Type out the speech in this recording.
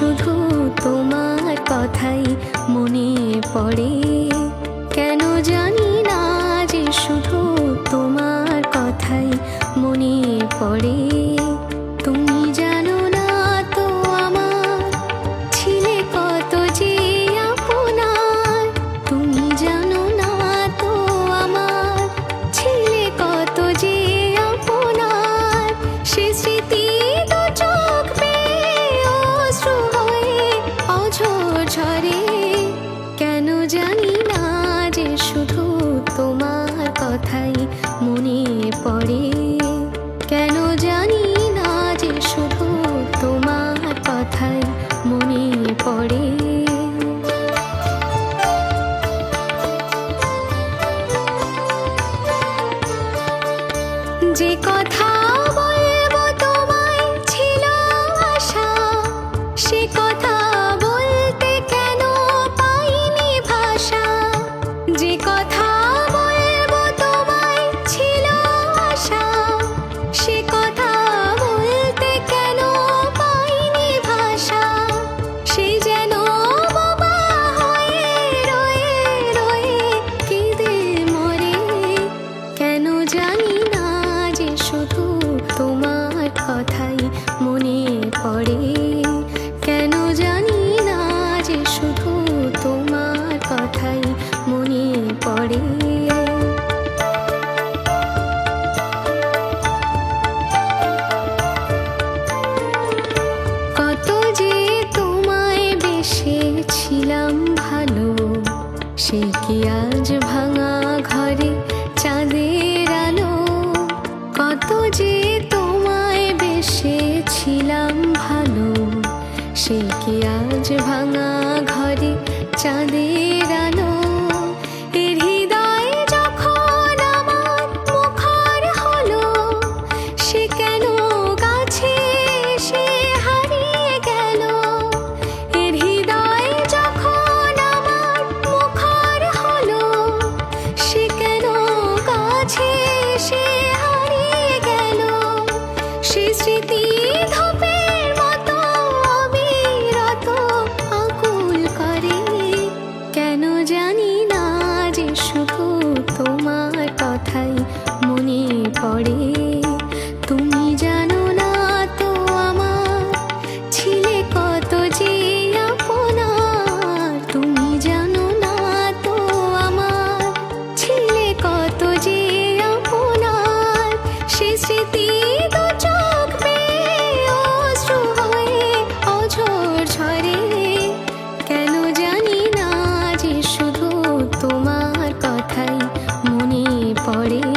শুধু তোমার কথাই মনে পড়ে। কেন জানি না যে শুধু তোমার কথাই মনে পড়ে। তুমি জানো না তো আমার ছিলে কত যে আপনার। তুমি জানো না তো আমার ছিলে কত যে আপনার। সে স্মৃতি তো চোখ বেয়ে অশ্রু হয়ে অঝোর ঝরে। কেন জানি না যে শুধু তোমার কথাই মনে পড়ে। কেন জানি না যে শুধু তোমার কথাই মনে পড়ে। যে কথা বলবো তোমায় ছিল আশা, সে কথা বলতে কেন পাইনি ভাষা। যে কথা বলবো তোমায় ছিল আশা, সে কথা বলতে কেন পাইনি ভাষা। সে যেন বোবা হয়ে রয়ে রয়ে কেঁদে মরে। কেন জানি না যে শুধু তোমার কথাই মনে পড়ে। কেন জানি না যে শুধু তোমার কথাই মনে পড়ে। কত যে তোমায় বেসেছিলাম ভালো, সে কি আজ ভাঙা ঘরে চাঁদের আলো। কত যে তোমায় বেসেছিলাম ভালো, সে কি আজ ভাঙা ঘরে চাঁদের আলো। এর হৃদয় যখন আমার মুখর হলো, সে কেন কাছে এসে হারিয়ে গেল। এর হৃদয় যখন আমার মুখর হলো, সে কেন কাছে এসে হারিয়ে গেল। সে স্মৃতি ধূপের মতো অবিরত আকুল করে। কেন জানি না যে শুধু তোমার কথাই মনে পড়ে। তুমি জানো না তো আমার ছিলে কত যে আপনার। তুমি জানো না তো আমার ছিলে কত যে আপনার। সে স্মৃতি তো চোখ বেয়ে অশ্রু হয়ে অঝোর ঝরে। কেন জানি না যে শুধু তোমার কথাই মনে পড়ে।